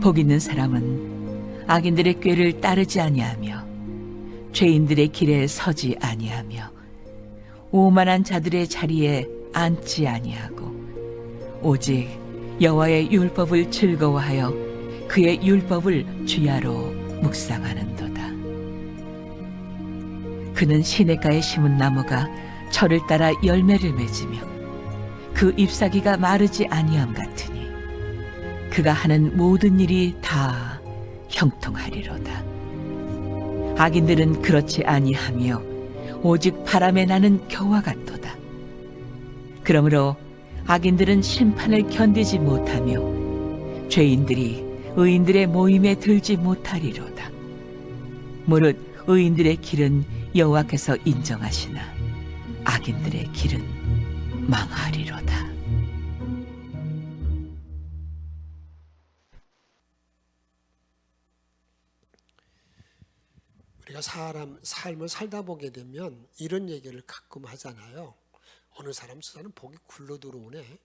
복 있는 사람은 악인들의 꾀를 따르지 아니하며 죄인들의 길에 서지 아니하며 오만한 자들의 자리에 앉지 아니하고 오직 여호와의 율법을 즐거워하여 그의 율법을 주야로 묵상하는도다. 그는 시냇가에 심은 나무가 철을 따라 열매를 맺으며 그 잎사귀가 마르지 아니함 같으니 그가 하는 모든 일이 다 형통하리로다. 악인들은 그렇지 아니하며 오직 바람에 나는 겨와 같도다. 그러므로 악인들은 심판을 견디지 못하며 죄인들이 의인들의 모임에 들지 못하리로다. 무릇 의인들의 길은 여호와께서 인정하시나 악인들의 길은 망하리로다. 우리가 삶을 살다 보게 되면 이런 얘기를 가끔 하잖아요. 어느 사람 저 사람 복이 굴러 들어오네.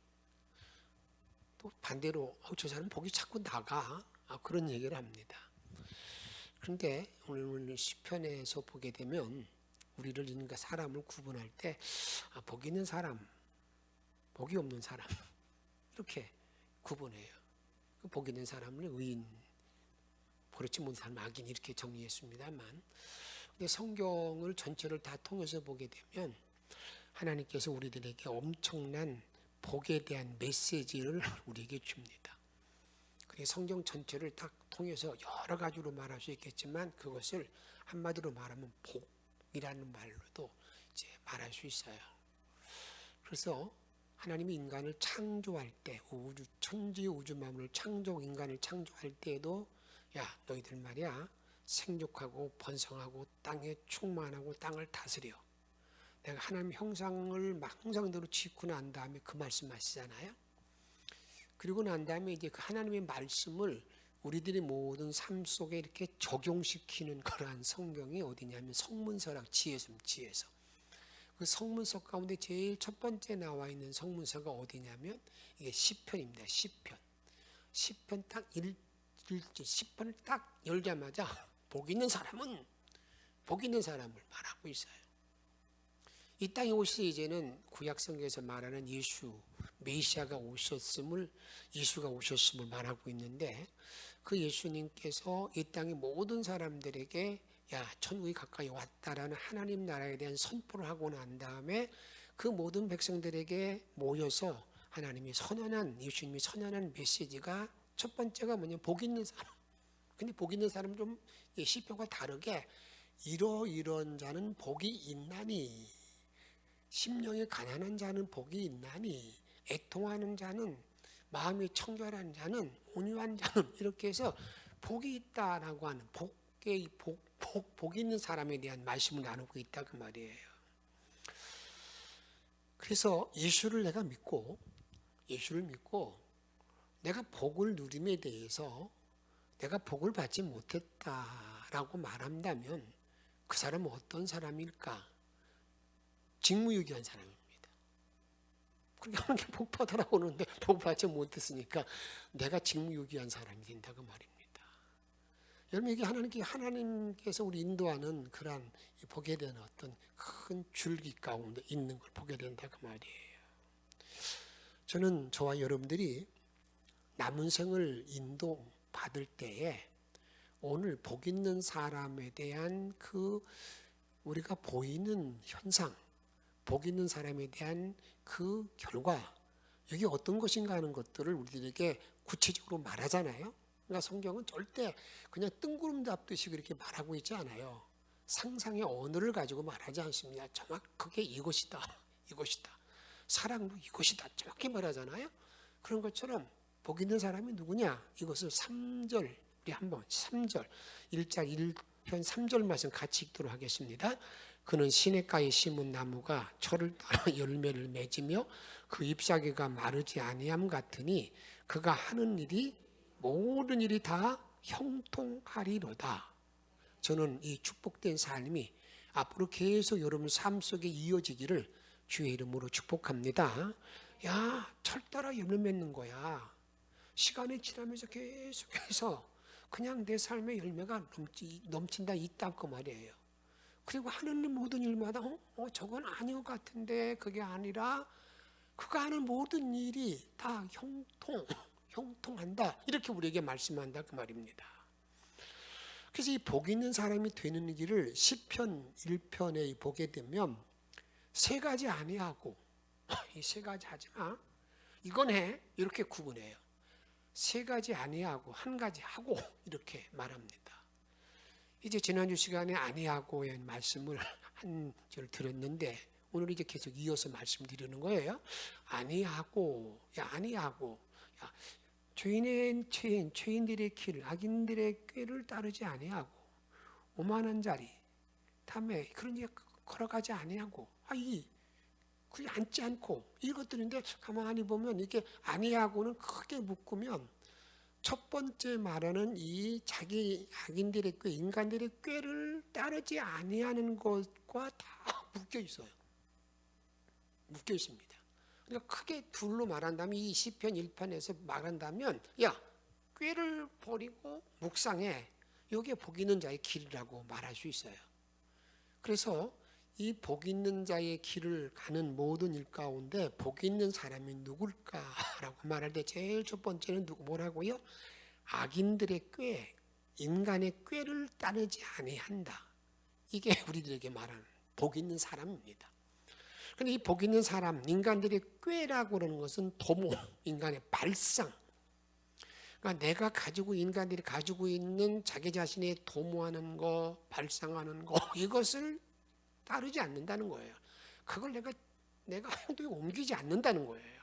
또 반대로 저 사람 복이 자꾸 나가. 그런 얘기를 합니다. 그런데 오늘 시편에서 보게 되면 우리를 인간 사람을 구분할 때 복이 있는 사람, 복이 없는 사람 이렇게 구분해요. 복이 있는 사람을 의인, 그렇지 못한 사람 악인 이렇게 정리했습니다만, 근데 성경을 전체를 다 통해서 보게 되면 하나님께서 우리들에게 엄청난 복에 대한 메시지를 우리에게 줍니다. 그게 성경 전체를 딱 통해서 여러 가지로 말할 수 있겠지만 그것을 한마디로 말하면 복이라는 말로도 이제 말할 수 있어요. 그래서 하나님이 인간을 창조할 때, 천지 우주 만물을 인간을 창조할 때에도 야, 너희들 말이야, 생육하고 번성하고 땅에 충만하고 땅을 다스려. 내가 하나님 형상대로 짓고 난 다음에 그 말씀 하시잖아요. 그리고 난 다음에 이제 그 하나님의 말씀을 우리들의 모든 삶 속에 이렇게 적용시키는 그러한 성경이 어디냐면 성문서랑 지혜서. 그 성문서 가운데 제일 첫 번째 나와 있는 성문서가 어디냐면 이게 시편입니다. 시편 딱 10번을 딱 열자마자 복 있는 사람을 말하고 있어요. 이 땅에 오실 이제는 구약성경에서 말하는 메시아가 예수가 오셨음을 말하고 있는데 그 예수님께서 이 땅의 모든 사람들에게 천국이 가까이 왔다라는 하나님 나라에 대한 선포를 하고 난 다음에 그 모든 백성들에게 모여서 예수님이 선언한 메시지가 첫 번째가 뭐냐면 복 있는 사람. 근데 복 있는 사람은 좀 시편과 다르게 이런 자는 복이 있나니, 심령이 가난한 자는 복이 있나니, 애통하는 자는, 마음이 청결한 자는, 온유한 자는, 이렇게 해서 복이 있다라고 하는 복 있는 사람에 대한 말씀을 나누고 있다 그 말이에요. 그래서 예수를 믿고 내가 복을 누림에 대해서 내가 복을 받지 못했다라고 말한다면 그 사람은 어떤 사람일까? 직무유기한 사람입니다. 그렇게 하나님께 복 받으라고 하는데 복 받지 못했으니까 내가 직무유기한 사람이 된다고 말입니다. 여러분, 이게 하나님께서 우리 인도하는 그러한 복에 대한 어떤 큰 줄기 가운데 있는 걸 보게 된다고 말이에요. 저는 저와 여러분들이 남은 생을 인도받을 때에 오늘 복 있는 사람에 대한 그 우리가 보이는 현상, 복 있는 사람에 대한 그 결과, 이게 어떤 것인가 하는 것들을 우리들에게 구체적으로 말하잖아요. 그러니까 성경은 절대 그냥 뜬구름 잡듯이 그렇게 말하고 있지 않아요. 상상의 언어를 가지고 말하지 않습니다. 정확하게 이것이다. 사랑도 이것이다. 정확히 말하잖아요. 그런 것처럼 복 있는 사람이 누구냐? 이것을 3절, 우리 한번 3절, 1장 1편 3절 말씀 같이 읽도록 하겠습니다. 그는 시냇가에 심은 나무가 철을 따라 열매를 맺으며 그 잎사귀가 마르지 아니함 같으니 그가 하는 일이 모든 일이 다 형통하리로다. 저는 이 축복된 삶이 앞으로 계속 여러분 삶 속에 이어지기를 주의 이름으로 축복합니다. 야, 철 따라 열매 맺는 거야. 시간이 지나면서 계속해서 그냥 내 삶의 열매가 넘친다 있다 그 말이에요. 그리고 하는 모든 일마다 저건 아닌 것 같은데 그게 아니라 그가 하는 모든 일이 다 형통한다 이렇게 우리에게 말씀한다 그 말입니다. 그래서 이 복 있는 사람이 되는 길을 시편 1편에 보게 되면 세 가지 아니하고 이 세 가지 하지마 이건 해 이렇게 구분해요. 세 가지 아니하고 한 가지 하고 이렇게 말합니다. 이제 지난주 시간에 아니하고의 말씀을 한 절 들었는데 오늘 이제 계속 이어서 말씀드리는 거예요. 아니하고 야, 죄인들의 길, 악인들의 꾀를 따르지 아니하고 오만한 자리, 다음에 그런 데 걸어가지 아니하고 그게 앉지 않고 이것들인데 가만히 보면 이게 아니하고는 크게 묶으면 첫 번째 말하는 이 자기 악인들의 꾀, 인간들의 꾀를 따르지 아니하는 것과 다 묶여 있어요. 묶여 있습니다. 그러니까 크게 둘로 말한다면 이 시편 1편에서 말한다면 꾀를 버리고 묵상해. 이게 복 있는 자의 길이라고 말할 수 있어요. 그래서 이 복 있는 자의 길을 가는 모든 일 가운데 복 있는 사람이 누굴까라고 말할 때 제일 첫 번째는 뭐라고요? 악인들의 꾀, 인간의 꾀를 따르지 아니한다. 이게 우리들에게 말하는 복 있는 사람입니다. 그런데 이 복 있는 사람, 인간들의 꾀라고 하는 것은 도모, 인간의 발상. 그러니까 내가 인간들이 가지고 있는 자기 자신의 도모하는 거, 발상하는 거, 이것을 따르지 않는다는 거예요. 그걸 내가 행동에 옮기지 않는다는 거예요.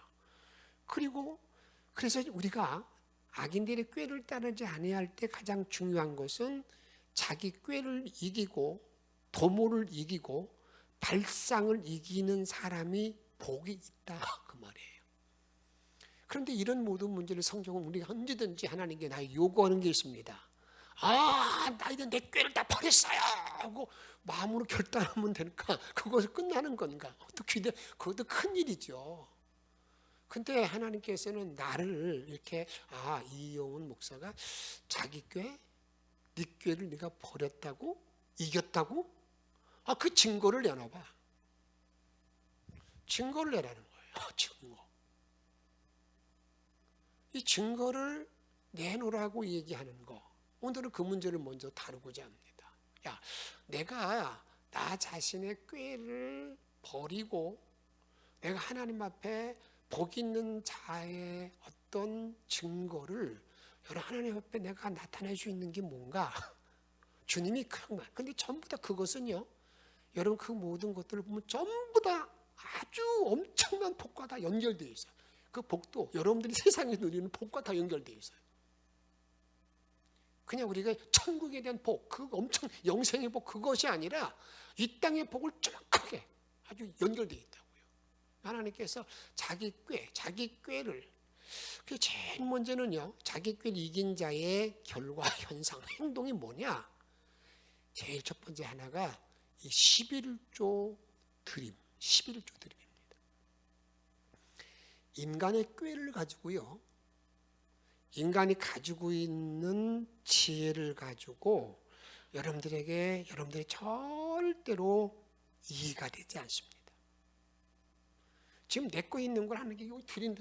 그래서 우리가 악인들의 꾀를 따르지 아니할 때 가장 중요한 것은 자기 꾀를 이기고 도모를 이기고 발상을 이기는 사람이 복이 있다 그 말이에요. 그런데 이런 모든 문제를 성경은 우리가 언제든지 하나님께 나에게 요구하는 게 있습니다. 나 이제 내 꾀를 다 버렸어요 하고 마음으로 결단하면 되니까 그것을 끝나는 건가? 그것도 큰 일이죠. 근데 하나님께서는 나를 이렇게 이용훈 목사가 자기 꾀, 네 꾀를 네가 버렸다고? 이겼다고? 그 증거를 내놔봐. 증거를 내라는 거예요. 증거. 이 증거를 내놓으라고 얘기하는 거. 오늘은 그 문제를 먼저 다루고자 합니다. 내가 나 자신의 꾀를 버리고 내가 하나님 앞에 복 있는 자의 어떤 증거를 여러분 하나님 앞에 내가 나타낼 수 있는 게 뭔가? 주님이 그런 말. 근데 전부 다 그것은요. 여러분 그 모든 것들을 보면 전부 다 아주 엄청난 복과 다 연결되어 있어요. 그 복도 여러분들이 세상에 누리는 복과 다 연결되어 있어요. 그냥 우리가 천국에 대한 복, 그 엄청 영생의 복 그것이 아니라 이 땅의 복을 정확하게 아주 연결되어 있다고요. 하나님께서 자기 꾀를 그 제일 먼저는요. 자기 꾀를 이긴 자의 결과, 현상, 행동이 뭐냐? 제일 첫 번째 하나가 이 11조 드림입니다. 인간의 꾀를 가지고요. 인간이 가지고 있는 지혜를 가지고 여러분들이 절대로 이해가 되지 않습니다. 지금 내 거 있는 걸 하는 게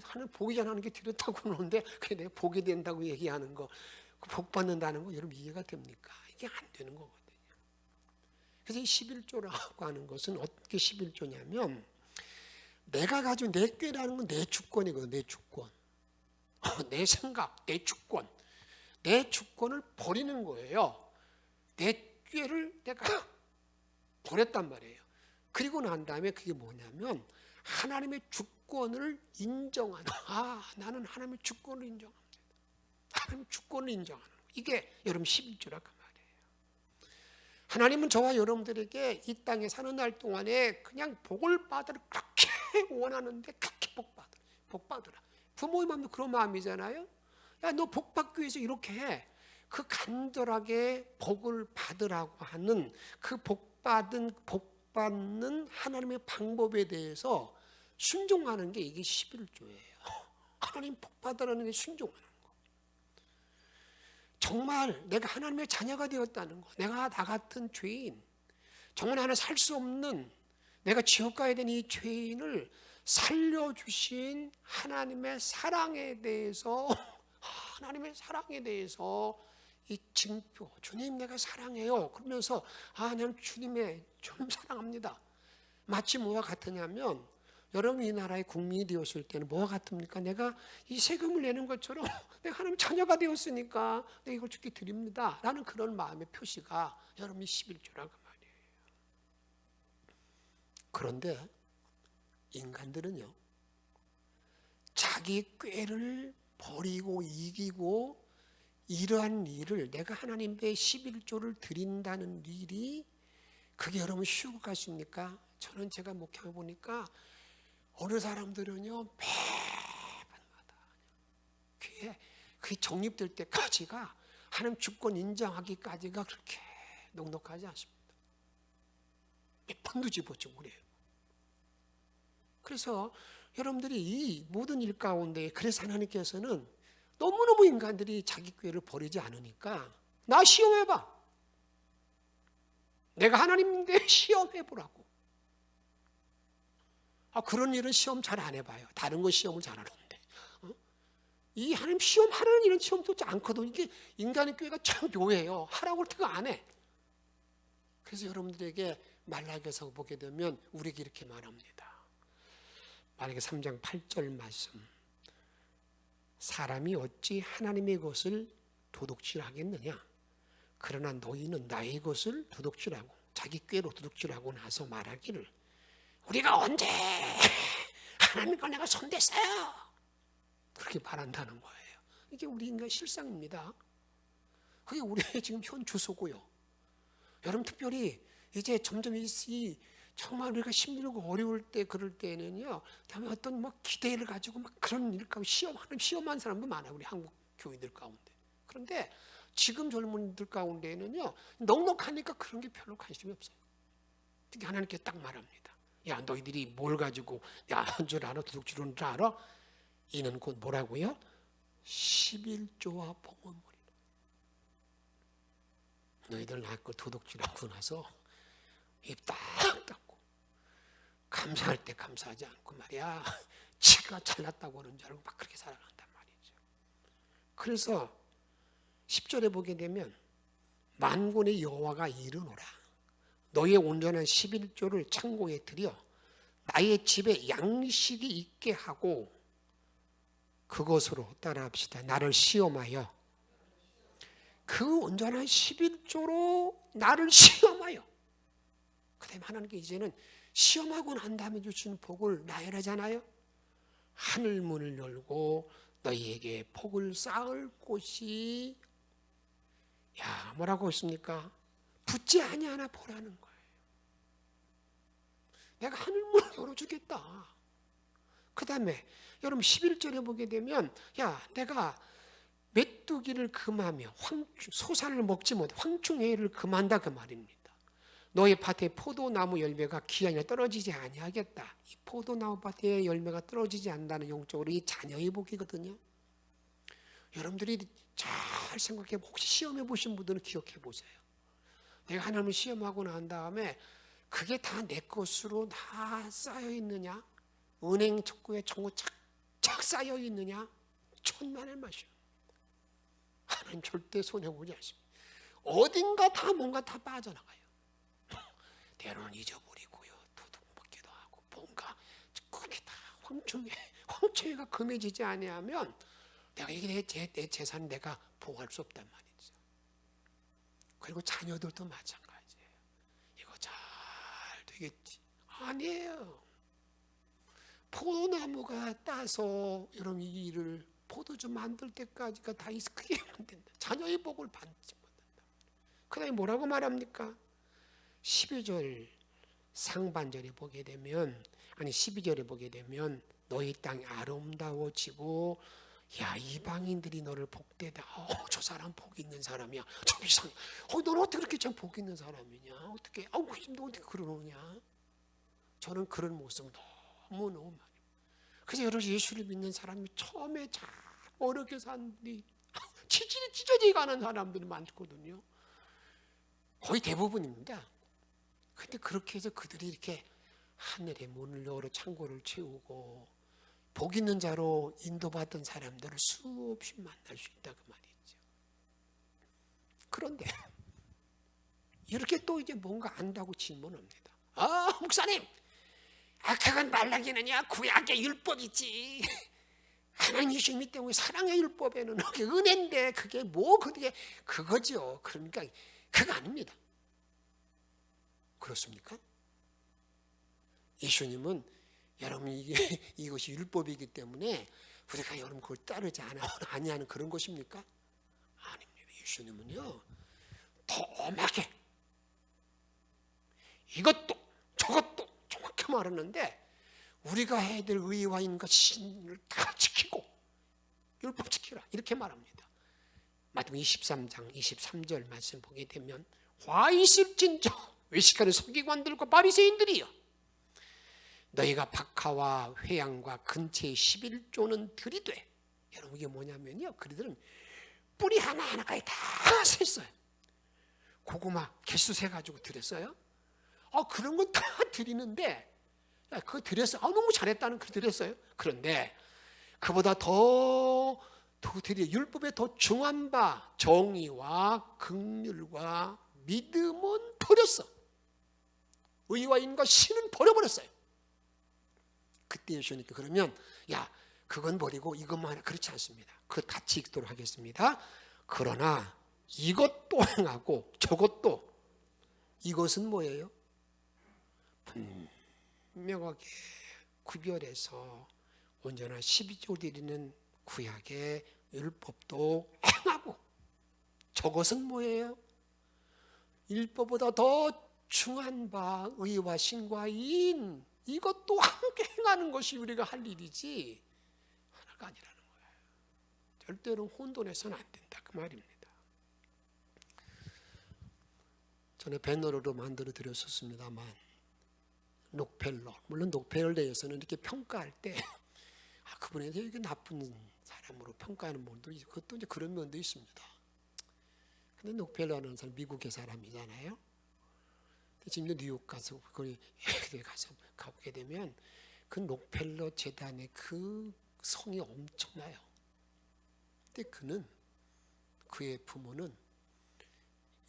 하는 복이잖아 하는 게 드렸다고 그러는데 그게 내가 복이 된다고 얘기하는 거, 복 받는다는 거 여러분 이해가 됩니까? 이게 안 되는 거거든요. 그래서 이 11조라고 하는 것은 어떻게 11조냐면 내가 가지고 내 꾀라는 건 내 주권이거든요. 내 주권. 내 생각, 내 주권. 내 주권을 버리는 거예요. 내 꾀를 내가 버렸단 말이에요. 그리고 난 다음에 그게 뭐냐면 하나님의 주권을 인정하는 나는 하나님의 주권을 인정합니다. 하나님의 주권을 인정하는 이게 여러분 11조라 그 말이에요. 하나님은 저와 여러분들에게 이 땅에 사는 날 동안에 그냥 복을 받으러 그렇게 원하는데 그렇게 복 받으라. 부모의 마음도 그런 마음이잖아요. 너 복 받기 위해서 이렇게 해. 그 간절하게 복을 받으라고 하는 그 복 받는 하나님의 방법에 대해서 순종하는 게 이게 11조예요. 하나님 복 받으라는 게 순종하는 거. 정말 내가 하나님의 자녀가 되었다는 것, 내가 나 같은 죄인, 정말 하나 살 수 없는 내가 지옥 가야 되는 이 죄인을 살려주신 하나님의 사랑에 대해서 이 증표, 주님 내가 사랑해요 그러면서 나는 주님 사랑합니다. 마치 뭐와 같으냐면 여러분이 이 나라의 국민이 되었을 때는 뭐와 같습니까? 내가 이 세금을 내는 것처럼 내가 하나님 자녀가 되었으니까 내가 이걸 주께 드립니다 라는 그런 마음의 표시가 여러분이 11조라고 말이에요. 그런데 인간들은요, 자기 꾀를 버리고 이기고 이러한 일을, 내가 하나님께 11조를 드린다는 일이 그게 여러분 쉬운 것 같습니까? 저는 제가 목회해 보니까 어느 사람들은요 매번마다 그게 정립될 때까지가 하나님 주권 인정하기까지가 그렇게 넉넉하지 않습니다. 몇 번도 집어치고 그래요. 그래서 여러분들이 이 모든 일 가운데, 그래서 하나님께서는 너무너무 인간들이 자기 꾀를 버리지 않으니까 나 시험해봐, 내가 하나님인데 시험해보라고. 그런 일은 시험 잘 안 해봐요. 다른 거 시험을 잘 하는데 이 하나님 시험하라는 일은 시험도 않거든. 이게 인간의 꾀가 참 묘해요. 하라고 할 때가 안 해. 그래서 여러분들에게 말라기서 보게 되면 우리에게 이렇게 말합니다. 말라기 3장 8절 말씀, 사람이 어찌 하나님의 것을 도둑질하겠느냐? 그러나 너희는 나의 것을 도둑질하고 자기 꾀로 도둑질하고 나서 말하기를 우리가 언제 하나님 걸 내가 손댔어요, 그렇게 말한다는 거예요. 이게 우리 인간 실상입니다. 그게 우리의 지금 현 주소고요. 여러분 특별히 이제 점점 정말 우리가 힘들고 어려울 때, 그럴 때는요, 다음에 어떤 기대를 가지고 그런 일 가고 시험한 사람도 많아요, 우리 한국 교인들 가운데. 그런데 지금 젊은이들 가운데는요, 넉넉하니까 그런 게 별로 관심이 없어요. 특히 하나님께서 딱 말합니다. 야, 너희들이 뭘 가지고 한 줄 알아? 도둑질하는 줄 알아? 이는 곧 뭐라고요? 11조와 봉헌물이라. 너희들 낳고 도둑질하고 나서 입 딱 닫고 감사할 때 감사하지 않고 말이야, 지가 잘났다고 그러는 줄 알고 막 그렇게 살아간단 말이죠. 그래서 10절에 보게 되면 만군의 여호와가 이르노라, 너희의 온전한 11조를 창고에 들여 나의 집에 양식이 있게 하고, 그것으로 따라합시다. 나를 시험하여, 그 온전한 11조로 나를 시험하여. 그 다음에 하나님께 이제는 시험하고 난 다음에 주시는 복을 나열하잖아요. 하늘문을 열고 너희에게 복을 쌓을 곳이, 뭐라고 했습니까? 붙지 아니하나 보라는 거예요. 내가 하늘문을 열어주겠다. 그 다음에 여러분 11절에 보게 되면 내가 메뚜기를 금하며 소산을 먹지 못해 황충해를 금한다, 그 말입니다. 너의 밭에 포도나무 열매가 기한이나 떨어지지 아니하겠다. 이 포도나무 밭에 열매가 떨어지지 않는다는 영적으로 이 자녀의 복이거든요. 여러분들이 잘 생각해, 혹시 시험해 보신 분들은 기억해 보세요. 내가 하나님을 시험하고 난 다음에 그게 다 내 것으로 다 쌓여 있느냐? 은행 적구에 전부 착착 쌓여 있느냐? 천만의 말씀. 하나님 절대 손해보지 않습니다. 어딘가 다 뭔가 다 빠져나가요. 때로는 잊어버리고요, 도둑 먹기도 하고, 뭔가 그게 다 황충해가 금해지지 아니하면 내가 이게 내 재산 내가 보호할 수 없단 말이죠. 그리고 자녀들도 마찬가지예요. 이거 잘 되겠지? 아니에요. 포도나무가 따서 여러분 이 일을 포도주 만들 때까지가 다 크게 안 된다. 자녀의 복을 받지 못한다. 그 다음에 뭐라고 말합니까? 12절 상반절에 보게 되면, 12절에 보게 되면 너희 땅이 아름다워지고 이방인들이 너를 복되다. 저 사람 복 있는 사람이야. 참 이상해. 너는 어떻게 그렇게 참 복 있는 사람이냐? 어떻게? 너 어떻게 그러느냐? 저는 그런 모습 너무너무 많이. 그래서 여러분 예수를 믿는 사람이 처음에 잘 어렵게 산 뒤 지질이 찢어져 가는 사람들이 많거든요. 거의 대부분입니다. 근데 그렇게 해서 그들이 이렇게 하늘의 문을 열어 창고를 채우고 복 있는 자로 인도받던 사람들을 수없이 만날 수 있다 그 말이죠. 그런데 이렇게 또 이제 뭔가 안다고 질문합니다. 목사님, 그건 말라기는요 구약의 율법이지. 하나님 예수님이 때문에 사랑의 율법에는 그게 은혜인데 그게 뭐 그거죠. 그러니까 그거 아닙니다. 그렇습니까? 예수님은 여러분 이것이 율법이기 때문에 우리가 여러분 그걸 따르지 아니하는 그런 것입니까? 아닙니다. 예수님은요 더하게 이것도 저것도 정확히 말하는데 우리가 해야 될 의와 인과 신을 다 지키고 율법 지키라 이렇게 말합니다. 마태복음 23장 23절 말씀 보게 되면 화 있을진저 외식하는 서기관들과 바리새인들이여 너희가 박하와 회양과 근처의 11조는 들이되 여러분 이게 뭐냐면요 그들은 뿌리 하나하나까지 다 셌어요. 고구마 개수 세가지고 드렸어요. 그런 건 다 드리는데 그거 드렸어요. 너무 잘했다는 그 드렸어요. 그런데 그보다 더 드려 율법에 더 중한 바 정의와 긍휼과 믿음은 버렸어. 의와 인과 신은 버려버렸어요. 그때 예수님께 그러면 그건 버리고 이것만 하나 그렇지 않습니다. 그거 같이 읽도록 하겠습니다. 그러나 이것도 행하고 저것도 이것은 뭐예요? 분명하게 구별해서 온전한 12조 드리는 구약의 율법도 행하고 저것은 뭐예요? 율법보다 더 중한 바 의와 신과 인 이것도 함께 행하는 것이 우리가 할 일이지 하나가 아니라는 거예요. 절대로 혼돈해서는 안 된다 그 말입니다. 전에 배너로 만들어 드렸었습니다만 록펠러 물론 록펠러에서는 이렇게 평가할 때 그분에 대해 나쁜 사람으로 평가하는 면도 있고 그것도 이제 그런 면도 있습니다. 근데 록펠러는 사람 미국의 사람이잖아요. 지금 뉴욕 가서 거기 가서 가보게 되면 그 록펠러 재단의 그 성이 엄청나요. 근데 그의 부모는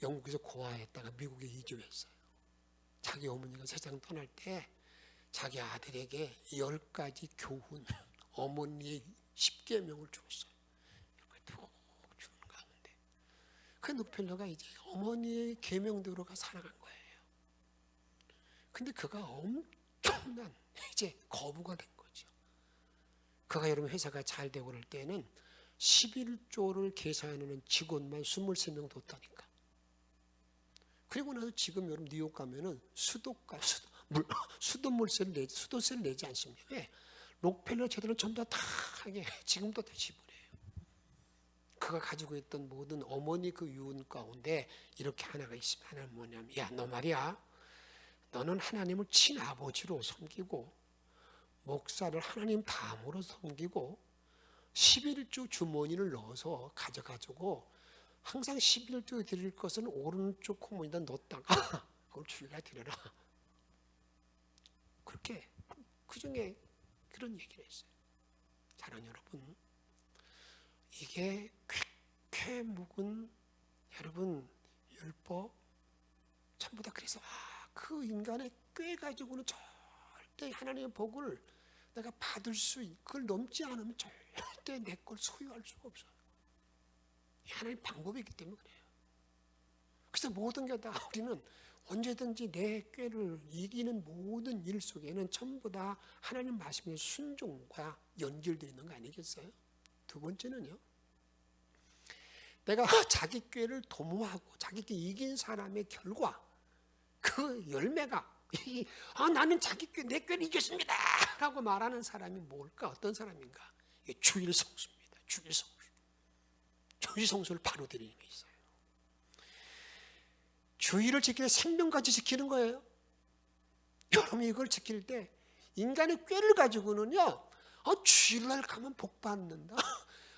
영국에서 고아했다가 미국에 이주했어요. 자기 어머니가 세상 떠날 때 자기 아들에게 10가지 교훈, 어머니의 10계명을 줬어요. 이렇게 툭 주는 가운데 그 록펠러가 이제 어머니의 계명대로가 살아간 거예요. 근데 그가 엄청난 이제 거부가 된 거죠. 그가 여러분 회사가 잘 되고 그럴 때는 11조를 계산하는 직원만 23명 뒀다니까. 그리고 나서 지금 여러분 뉴욕 가면은 수도세를 내지 않습니다. 왜? 록펠러 재단은 전부 다 하게 지금도 다 지불해요. 그가 가지고 있던 모든 어머니 그 유언 가운데 이렇게 하나가 있으면 하나는 뭐냐면 너 말이야 너는 하나님을 친아버지로 섬기고 목사를 하나님 다음으로 섬기고 11조 주머니를 넣어서 가져가지고 항상 11조 드릴 것은 오른쪽 콧구멍에다 넣었다가 그걸 주일날 드려라. 그렇게 그중에 그런 얘기를 했어요. 사랑하는 여러분 이게 쾌 묵은 여러분 율법 전부 다 그래서 그 인간의 꾀 가지고는 절대 하나님의 복을 내가 받을 그걸 넘지 않으면 절대 내 걸 소유할 수가 없어요. 하나님의 방법이기 때문에 그래요. 그래서 모든 게 다 우리는 언제든지 내 꾀를 이기는 모든 일 속에는 전부 다 하나님 말씀의 순종과 연결되어 있는 거 아니겠어요? 두 번째는요. 내가 자기 꾀를 도모하고 자기 꾀 이긴 사람의 결과 그 열매가 나는 자기 꾀 내 꾀를 이겼습니다 라고 말하는 사람이 뭘까? 어떤 사람인가? 이게 주일 성수입니다. 주일 성수. 주일 성수를 바로 드리는 게 있어요. 주일을 지킬 때 생명까지 지키는 거예요. 여러분이 이걸 지킬 때 인간의 꾀를 가지고는요 주일날 가면 복 받는다.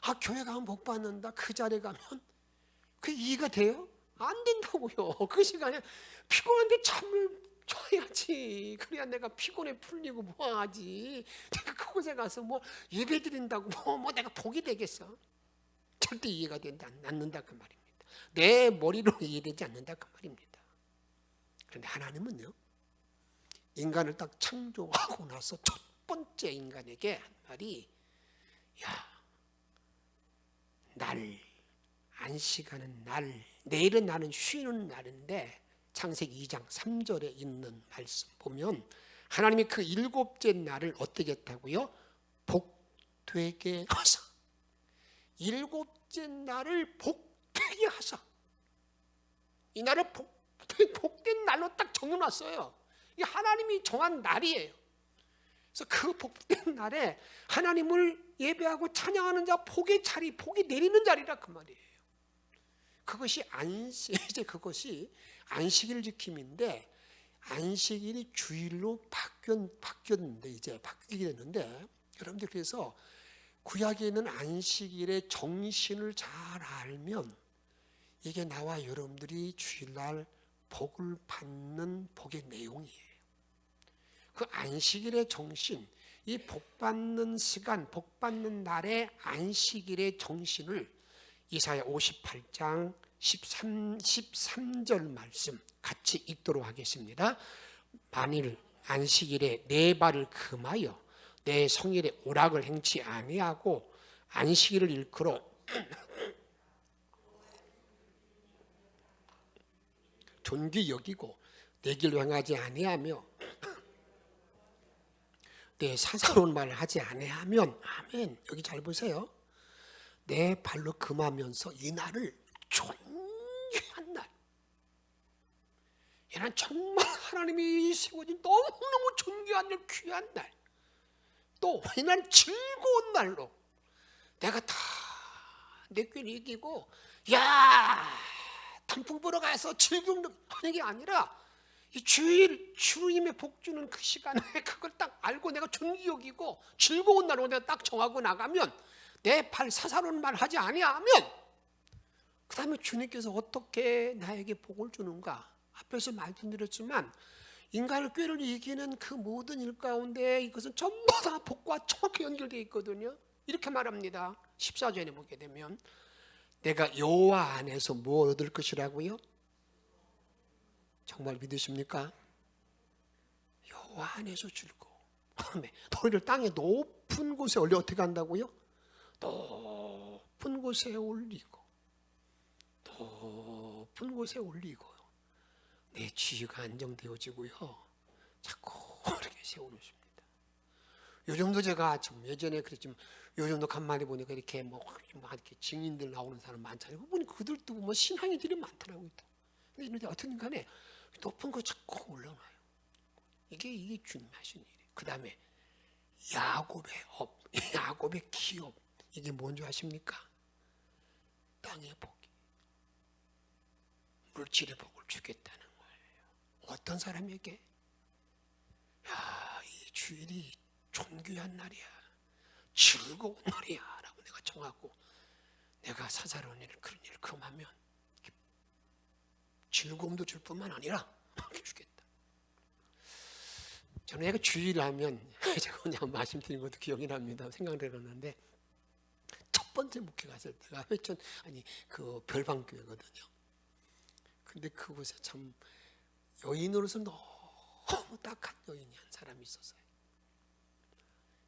아, 교회 가면 복 받는다. 그 자리에 가면 그 이해가 돼요? 안 된다고요. 그 시간에 피곤한데 잠을 자야지. 그래야 내가 피곤해 풀리고 뭐하지. 내가 그곳에 가서 뭐 예배 드린다고 뭐 내가 복이 되겠어. 절대 이해가 되지 않는다 그 말입니다. 내 머리로 이해되지 않는다 그 말입니다. 그런데 하나님은요, 인간을 딱 창조하고 나서 첫 번째 인간에게 한 말이, 야, 날, 안식하는 날, 내일은 나는 쉬는 날인데, 창세기 2장 3절에 있는 말씀 보면 하나님이 그 일곱째 날을 어떻게 했다고요? 복되게 하사. 일곱째 날을 복되게 하사. 이 날을 복된 날로 딱 정해놨어요. 이게 하나님이 정한 날이에요. 그래서 그 복된 날에 하나님을 예배하고 찬양하는 자 복의 자리, 복이 내리는 자리라 그 말이에요. 그것이 이제 그것이 안식일 지킴인데, 안식일이 주일로 바뀌었는데, 이제 바뀌게 됐는데, 여러분들 그래서 구약에 있는 안식일의 정신을 잘 알면 이게 나와 여러분들이 주일날 복을 받는 복의 내용이에요. 그 안식일의 정신, 이 복 받는 시간, 복 받는 날의 안식일의 정신을 이사야 58장 13절 말씀 같이 읽도록 하겠습니다. 만일 안식일에 내 발을 금하여 내 성일에 오락을 행치 아니하고 안식일을 일컬어 존귀 여기고 내 길로 행하지 아니하며 내 사사로운 말을 하지 아니하면, 아멘. 여기 잘 보세요. 내 발로 금하면서 이 날을 존귀한 날, 이는 정말 하나님이 세워진 너무너무 존귀한 날, 귀한 날, 또 이 날 즐거운 날로 내가 다 내 꾀를 이기고 야 단풍 보러 가서 즐거운 하는 게 아니라, 이 주일 주님의 복 주는 그 시간에 그걸 딱 알고 내가 존귀 여기고 즐거운 날로 내가 딱 정하고 나가면, 내 발 사사로운 말 하지 아니하면, 그 다음에 주님께서 어떻게 나에게 복을 주는가. 앞에서 말씀드렸지만 인간의 꾀를 이기는 그 모든 일 가운데 이것은 전부 다 복과 정확히 연결되어 있거든요. 이렇게 말합니다. 14절에 보게 되면 내가 여호와 안에서 뭐 얻을 것이라고요? 정말 믿으십니까? 여호와 안에서 즐거워. 너희를 땅의 높은 곳에 올려 어떻게 한다고요? 높은 곳에 올리고, 높은 곳에 올리고 내 지위가 안정되어지고요, 자꾸 이렇게 세워놓습니다. 요즘도 제가 좀 예전에 그랬지만 요즘도 간만에 보니까 이렇게 뭐 이렇게 증인들 나오는 사람 많잖아요. 보니 그들도 뭐 신앙인들이 많더라고요. 근데 어떤 간에 높은 거 자꾸 올려놔요. 이게 주님 하신 일이에요. 그 다음에 야곱의 업, 야곱의 기업, 이게 뭔지 아십니까? 땅의 복이, 물질의 복을 주겠다는 거예요. 어떤 사람에게? 야, 이 주일이 존귀한 날이야, 즐거운 날이야 라고 내가 정하고 내가 사사로운 일, 그런 일을 금하면 즐거움도 줄 뿐만 아니라 주겠다. 저는 내가 주일을 하면 제가 그냥 말씀드린 것도 기억이 납니다. 생각나는데 첫 번째 목회 갔을 때가 회천 그 별방교회거든요. 근데 그곳에 참 여인으로서 너무 딱한 여인이 한 사람이 있었어요.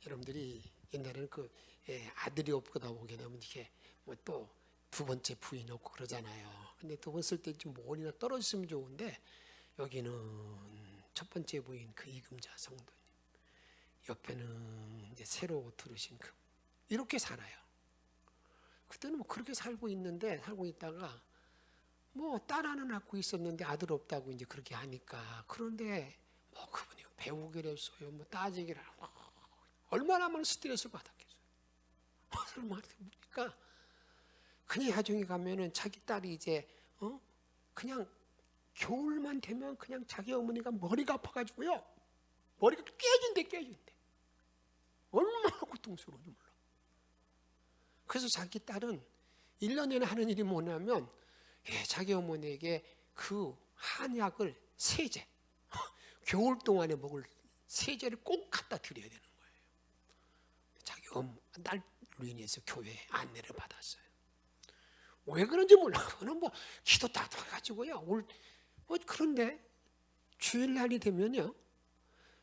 여러분들이 옛날에는 아들이 없거나 보게 되면 이게 뭐 또 두 번째 부인 없고 그러잖아요. 근데 두 번 쓸 때 좀 멀리나 떨어졌으면 좋은데, 여기는 첫 번째 부인 그 이금자 성도님, 옆에는 이제 새로 들으신 이렇게 살아요. 그때는 뭐 그렇게 살고 있다가 뭐 딸 하나 낳고 있었는데 아들 없다고 이제 그렇게 하니까, 그런데 뭐 그분이 배우기를 했어요. 뭐 따지기를 하고 얼마나 많은 스트레스를 받았겠어요. 설마 보니까 그냥 야중에 가면은 자기 딸이 이제 그냥 겨울만 되면 그냥 자기 어머니가 머리가 아파가지고요, 머리가 깨진대. 얼마나 고통스러운지 몰라. 그래서 자기 딸은 1년 내내 하는 일이 뭐냐면 자기 어머니에게 그 한약을 세제, 겨울 동안에 먹을 세제를 꼭 갖다 드려야 되는 거예요. 자기 딸로 인해서 교회에 안내를 받았어요. 왜 그런지 몰라. 그는 뭐 기도 다 해가지고요. 그런데 주일날이 되면요,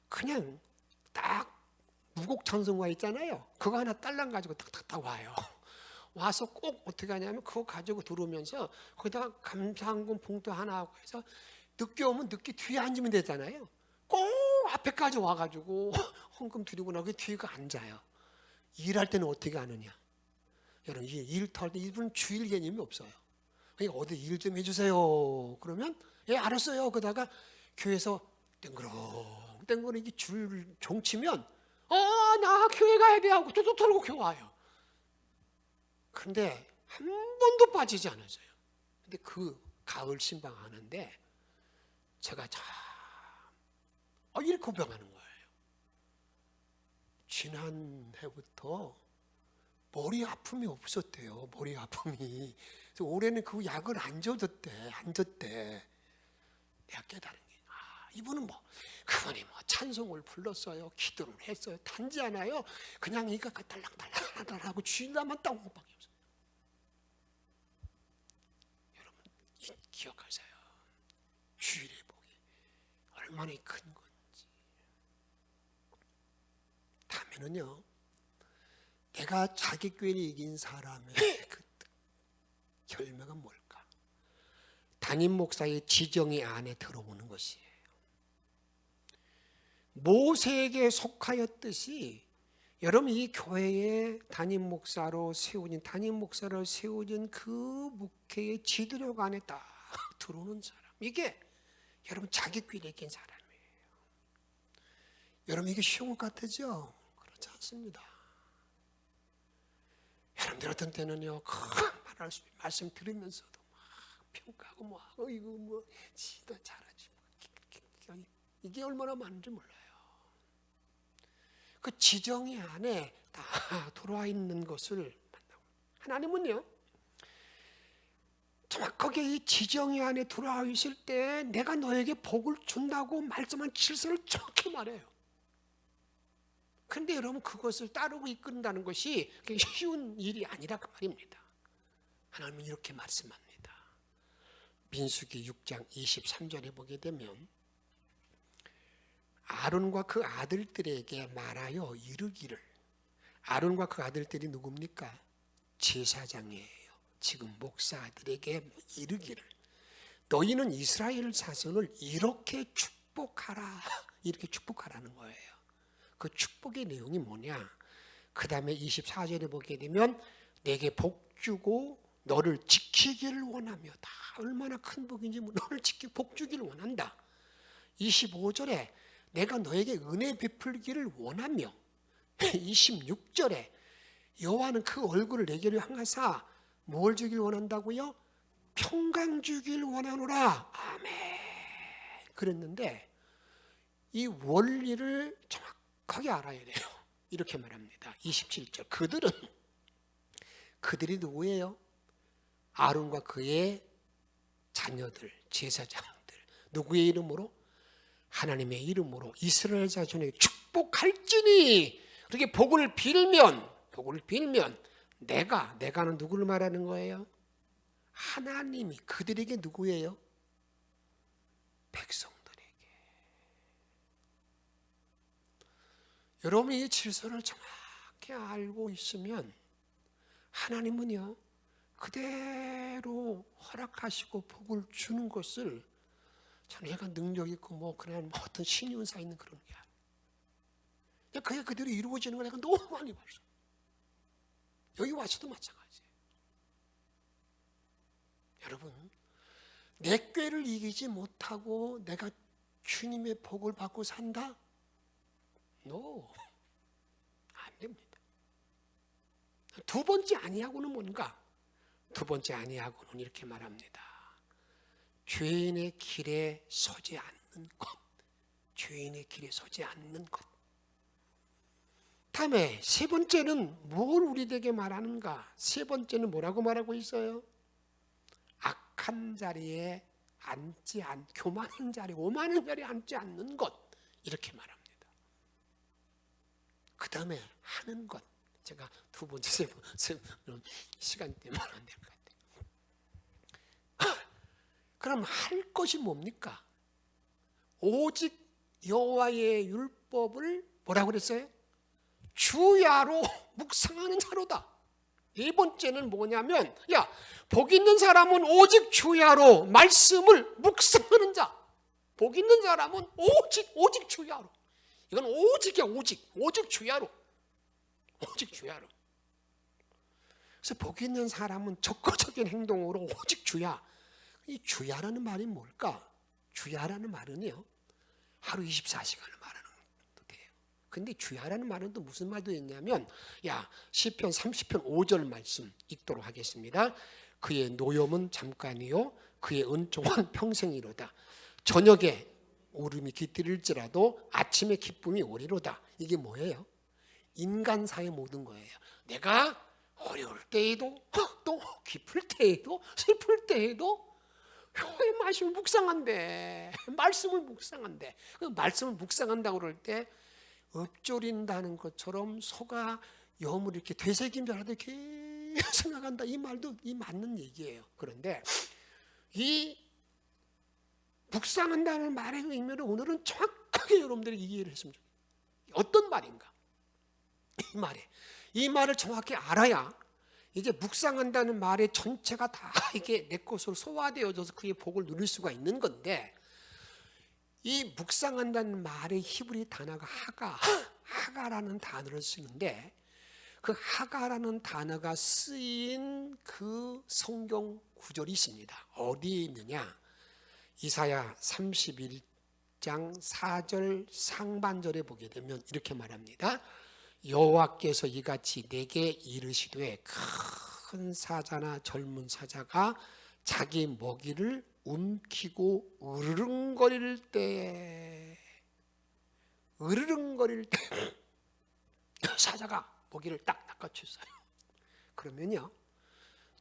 그냥 딱 무곡찬송가 있잖아요. 그거 하나 딸랑 가지고 탁탁탁 와요. 와서 꼭 어떻게 하냐면 그거 가지고 들어오면서 거기다가 감사한금 봉투 하나 하고 해서 늦게 오면 늦게 뒤에 앉으면 되잖아요. 꼭 앞에까지 와가지고 헌금 드리고 나고 뒤에가 앉아요. 일할 때는 어떻게 하느냐? 여러분, 일터할 때 이분은 주일 개념이 없어요. 그러니까 어디 일 좀 해주세요. 그러면 알았어요. 그러다가 교회에서 땡그렁 이게 줄 종치면 나 교회 가야 돼 하고 뚜뚜 털고 교회 와요. 그런데 한 번도 빠지지 않았어요. 근데 그 가을 신방 하는데 제가 이렇게 고백하는 거예요. 지난해부터 머리 아픔이 없었대요. 머리 아픔이. 그래서 올해는 그 약을 안 줬대. 내가 깨달은 게, 이분은 그분이 찬송을 불렀어요. 기도를 했어요. 단지 않아요. 그냥 이가 달랑달랑 하고 주일날만 딱 못밖에 없어요. 여러분, 기억하세요. 주일의 복이 얼마나 큰 건지. 다음에는요, 내가 자기꾀를 이긴 사람의 그 결매가 뭘까? 담임 목사의 지정의 안에 들어오는 것이에요. 모세에게 속하였듯이 여러분, 이 교회에 담임 목사를 세워진 그 목회의 지도력 안에 딱 들어오는 사람, 이게 여러분 자기꾀를 이긴 사람이에요. 여러분, 이게 쉬운 것 같으죠? 그렇지 않습니다. 여러분들 어떤 때는요, 말씀 들으면서도 막 평가하고 이거 지도 잘하지, 이게 얼마나 많은지 몰라요. 그 지정의 안에 다 들어와 있는 것을 만나고, 하나님은요, 정확하게 이 지정의 안에 들어와 있을 때 내가 너에게 복을 준다고 말씀한 질서를 정확히 말해요. 그런데 여러분, 그것을 따르고 이끈다는 것이 쉬운 일이 아니라 그 말입니다. 하나님은 이렇게 말씀합니다. 민수기 6장 23절에 보게 되면 아론과 그 아들들에게 말하여 이르기를, 아론과 그 아들들이 누굽니까? 제사장이에요. 지금 목사들에게 이르기를, 너희는 이스라엘 자손을 이렇게 축복하라. 이렇게 축복하라는 거예요. 그 축복의 내용이 뭐냐? 그 다음에 24절에 보게 되면 내게 복 주고 너를 지키기를 원하며, 다 얼마나 큰 복인지 너를 지키고 복 주기를 원한다. 25절에 내가 너에게 은혜 베풀기를 원하며, 26절에 여호와는 그 얼굴을 내게로 향하사 뭘 주길 원한다고요? 평강 주길 원하노라. 아멘. 그랬는데 이 원리를 정확하게 알아야 돼요. 이렇게 말합니다. 27절, 그들이 누구예요? 아론과 그의 자녀들, 제사장들. 누구의 이름으로? 하나님의 이름으로 이스라엘 자손에게 축복할지니. 그렇게 복을 빌면 내가는 누구를 말하는 거예요? 하나님이. 그들에게 누구예요? 백성들에게. 여러분이 이 질서를 정확히 알고 있으면 하나님은요, 그대로 허락하시고 복을 주는 것을 저는 얘가 능력 있고 그냥 어떤 신의 은사 있는 그런 게 아니에요. 그냥 그대로 이루어지는 걸 내가 너무 많이 봤어요. 여기 와서도 마찬가지예요. 여러분, 내 꾀를 이기지 못하고 내가 주님의 복을 받고 산다? 안 됩니다. 두 번째 아니하고는 뭔가? 두 번째 아니하고는 이렇게 말합니다. 죄인의 길에 서지 않는 것. 죄인의 길에 서지 않는 것. 다음에 세 번째는 뭘 우리에게 말하는가? 세 번째는 뭐라고 말하고 있어요? 악한 자리에 교만한 자리, 오만한 자리에 앉지 않는 것, 이렇게 말합니다. 그 다음에 하는 것. 제가 두 번째, 세 번째 시간 때문에 안 될 것 같아요. 그럼 할 것이 뭡니까? 오직 여호와의 율법을 뭐라고 그랬어요? 주야로 묵상하는 자로다. 네 번째는 뭐냐면, 복 있는 사람은 오직 주야로 말씀을 묵상하는 자. 복 있는 사람은 오직 주야로. 이건 오직이야, 오직 주야로. 오직 주야로. 그래서 복 있는 사람은 적극적인 행동으로 오직 주야. 이 주야라는 말이 뭘까? 주야라는 말은요, 하루 24시간을 말하는 것도 돼요. 근데 주야라는 말은 또 무슨 말도 있냐면, 시편 30편 5절 말씀 읽도록 하겠습니다. 그의 노염은 잠깐이요 그의 은총은 평생이로다. 저녁에 울음이 깃들일지라도 아침에 기쁨이 오리로다. 이게 뭐예요? 인간사의 모든 거예요. 내가 어려울 때에도, 또 기쁠 때에도, 슬플 때에도 왜 말씀을 묵상한대? 말씀을 묵상한대. 그 말씀을 묵상한다고 그럴 때 읊조린다는 것처럼 소가 염을 이렇게 되새긴 줄 알아도 계속 나간다. 이 말도 이 맞는 얘기예요. 그런데 이 묵상한다는 말의 의미를 오늘은 정확하게 여러분들이 이해를 했으면 좋겠어요. 어떤 말인가? 이 말을 정확히 알아야 이제 묵상한다는 말의 전체가 다 이게 내 것으로 소화되어져서 그의 복을 누릴 수가 있는 건데, 이 묵상한다는 말의 히브리 단어가 하가라는 단어를 쓰는데, 그 하가라는 단어가 쓰인 그 성경 구절이 있습니다. 어디에 있느냐? 이사야 31장 4절 상반절에 보게 되면 이렇게 말합니다. 여호와께서 이같이 내게 이르시되, 큰 사자나 젊은 사자가 자기 먹이를 움키고 으르렁거릴 때 사자가 먹이를 딱 낚아챘어요. 그러면요,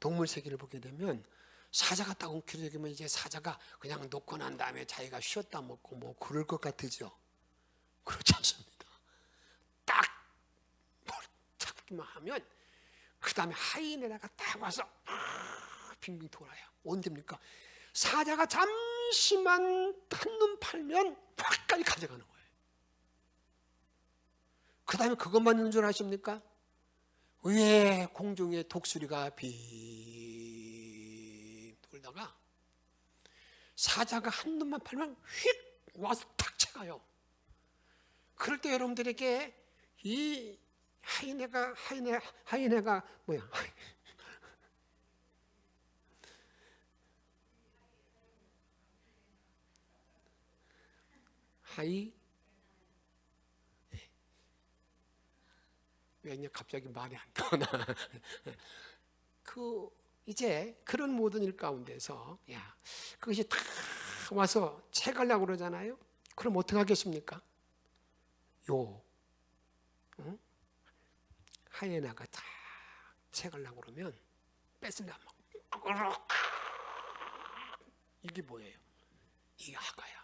동물 세계를 보게 되면 사자가 딱 움켜쥐면 이제 사자가 그냥 놓고 난 다음에 자기가 쉬었다 먹고 뭐 그럴 것 같으죠? 그렇지 않습니다. 딱 잡기만 하면 그 다음에 하이에나가 딱 와서 빙빙 돌아요. 언제입니까? 사자가 잠시만 한눈 팔면 확까지 가져가는 거예요. 그 다음에 그것만 있는 줄 아십니까? 위에 공중에 독수리가 빙 돌다가 사자가 한눈만 팔면 휙 와서 탁 쳐가요. 그럴 때 여러분들에게 이 하이에나가 뭐야? 왜 갑자기 말이 안 나오나? 이제 그런 모든 일 가운데서 그것이 다 와서 채가려고 그러잖아요. 그럼 어떻게 하겠습니까? 하이에나가 다 채가려고 그러면 뺏으려면 이게 뭐예요? 이게 하가야.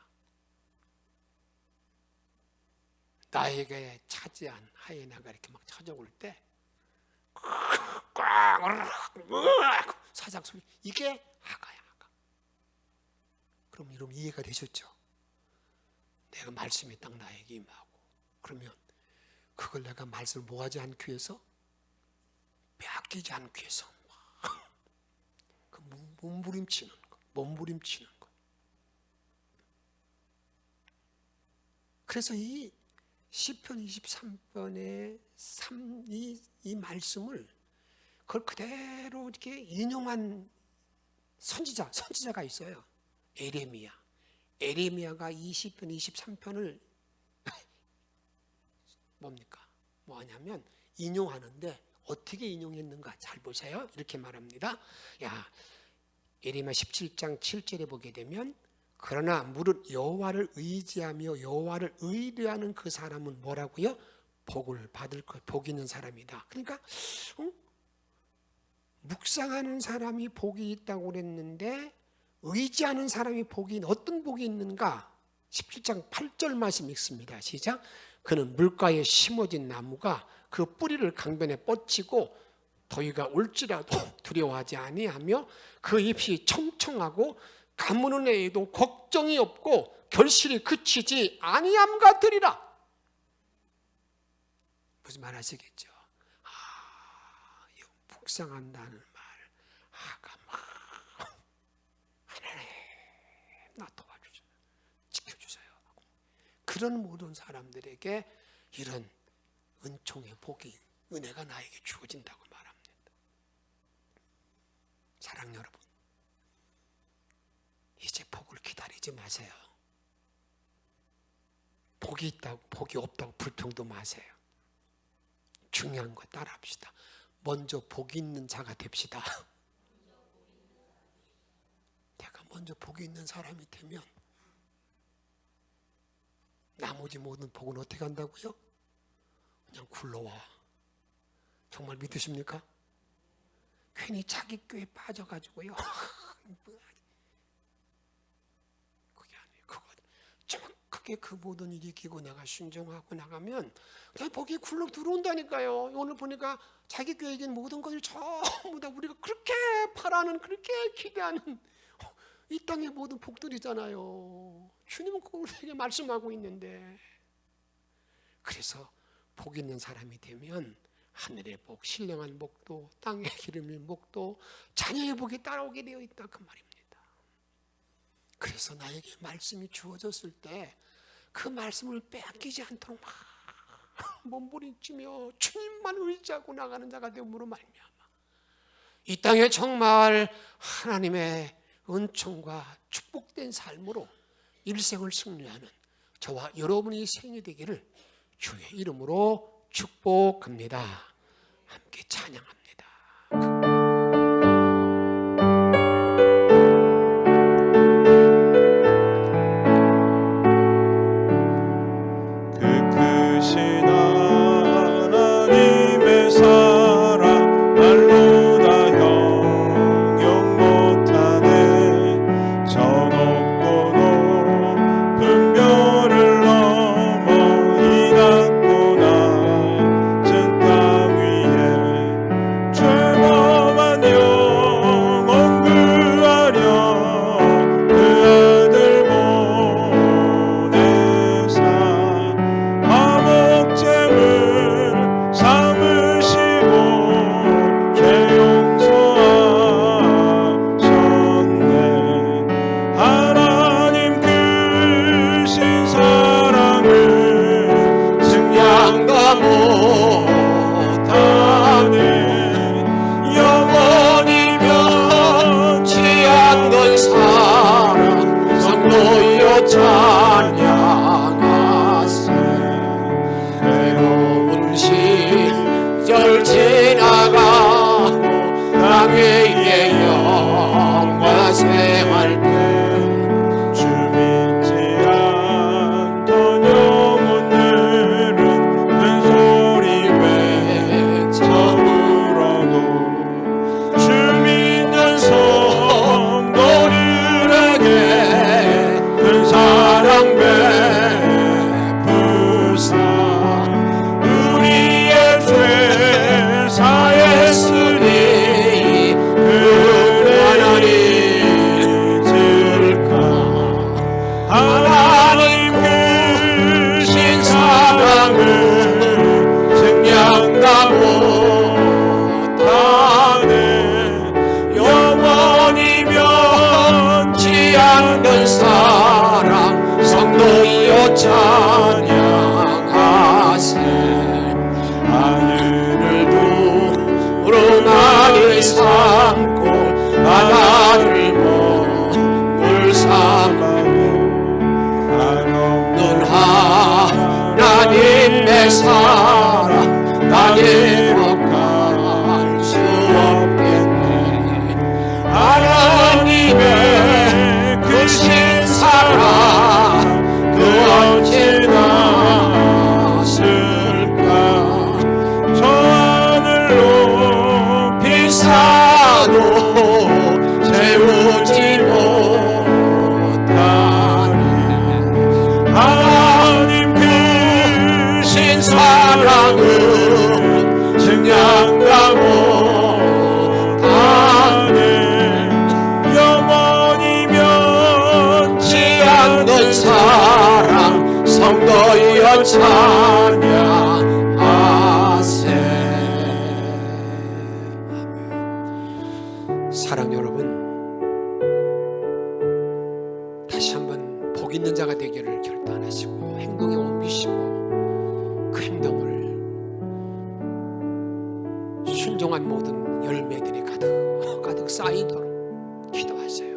나에게 차지한 하이에나가 이렇게 막 찾아올 때 사작 소리, 이게 하가야, 하가. 그럼 여러분 이해가 되셨죠? 내가 말씀이 딱 나에게 임하고, 그러면 그걸 내가 말씀을 뭐하지 않기 위해서, 빼앗기지 않기 위해서 그 몸부림치는 거. 그래서 이 시편 23편의 이 말씀을 그걸 그대로 이렇게 인용한 선지자가 있어요. 에레미야가 이 시편 23편을 뭐하냐면 인용하는데 어떻게 인용했는가 잘 보세요. 이렇게 말합니다. 에레미야 17장 7절에 보게 되면, 그러나 무릇 여호와를 의지하며 여호와를 의뢰하는 그 사람은 뭐라고요? 복을 받을 것, 복 있는 사람이다. 그러니까 묵상하는 사람이 복이 있다고 그랬는데 의지하는 사람이 어떤 복이 있는가? 17장 8절 말씀 읽습니다. 시작. 그는 물가에 심어진 나무가 그 뿌리를 강변에 뻗치고 더위가 올지라도 두려워하지 아니하며 그 잎이 청청하고 가무는 애에도 걱정이 없고 결실이 그치지 아니함 같으리라. 무슨 말 하시겠죠? 묵상한다는 말, 아가 막 하나님 나 도와주세요, 지켜주세요. 그런 모든 사람들에게 이런 은총의 복이, 은혜가 나에게 주어진다고 말합니다. 사랑 여러분, 이제 복을 기다리지 마세요. 복이 있다고 복이 없다고 불평도 마세요. 중요한 거 따라합시다. 먼저 복이 있는 자가 됩시다. 내가 먼저 복이 있는 사람이 되면 나머지 모든 복은 어떻게 한다고요? 그냥 굴러와. 정말 믿으십니까? 괜히 자기 꾀에 빠져가지고요. 그게 아니에요. 그거 정확하게 그 모든 일이 이기고 내가 순종하고 나가면 그냥 복이 굴러 들어온다니까요. 오늘 보니까 자기 꾀에겐 모든 것을 전부 다 우리가 그렇게 바라는, 그렇게 기대하는 이 땅의 모든 복들이잖아요. 주님은 꼭 우리에게 말씀하고 있는데, 그래서 복 있는 사람이 되면 하늘의 복, 신령한 복도, 땅의 기름인 복도, 자녀의 복이 따라오게 되어 있다, 그 말입니다. 그래서 나에게 말씀이 주어졌을 때 그 말씀을 빼앗기지 않도록 막 몸부림치며 주님만 의지하고 나가는 자가 되므로 말미암아 이 땅에 정말 하나님의 은총과 축복된 삶으로 일생을 승리하는 저와 여러분의 생이 되기를 주의 이름으로 축복합니다. 함께 찬양합니다. 하나님의 크신 사랑 그 언제나 찬양하세. 아멘. 사랑 여러분, 다시 한번 복 있는 자가 되기를 결단하시고 행동에 옮기시고 그 행동을 순종한 모든 열매들이 가득 쌓이도록 기도하세요.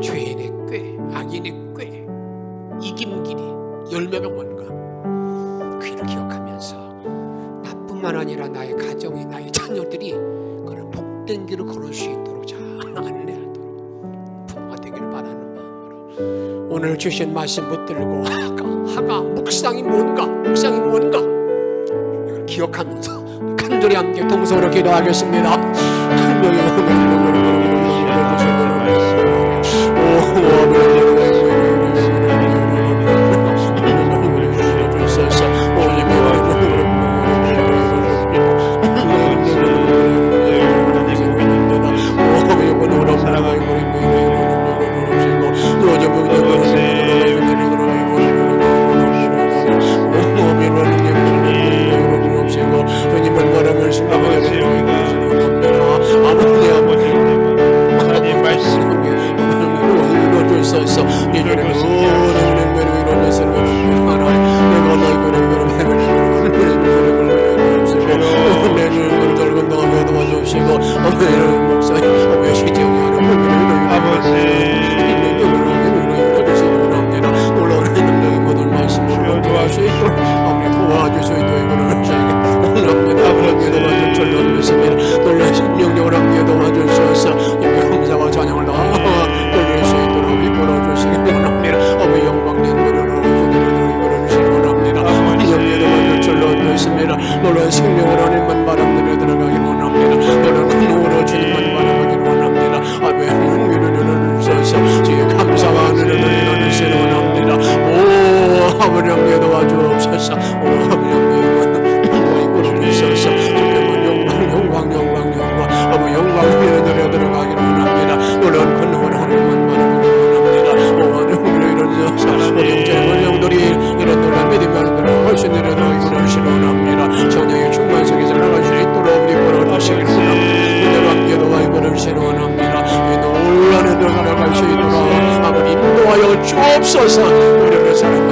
죄인의 꾀, 악인의 꾀, 이김길이 열매가 뭔가 그 일을 기억하면서 나뿐만 아니라 나의 가정이, 나의 자녀들이 그런 복된 길을 걸을 수 있도록 잘 안내하도록 부모가 되기를 바라는 마음으로 오늘 주신 말씀 붙들고 하가 묵상이 뭔가 이걸 기억하면서 간절히 함께 동서로 기도하겠습니다. 놀라운 생명을 하나님만 바람들여 들어가기를 원합니다. 놀라운 능력으로 주님만 바라보기를 원합니다. 아멘. 은혜를 주셔서 주의 감사와 은혜를 나누시기를 원합니다. 오 아버지 도와주옵소서. 오 아버지 주셔서 주께만 영광 아버지 영광을 드려 들어가기를 원합니다. 놀라운 권능을 하나님만 바라보기를 원합니다. 오 하나님 이루어져서 우리 형제들 영들이 이런 놀라운 믿음을 훨씬 내려 들어가기를 원합니다. 성령의 충만 속에서 나갈 수 있도록 우리 걸어주시기를 원합니다. 그대로 함께 도와주기를 원합니다. 이 놀라운 들어갈 수 있도록 아버지 인도하여 주옵소서. 우리를 사랑하시옵소서.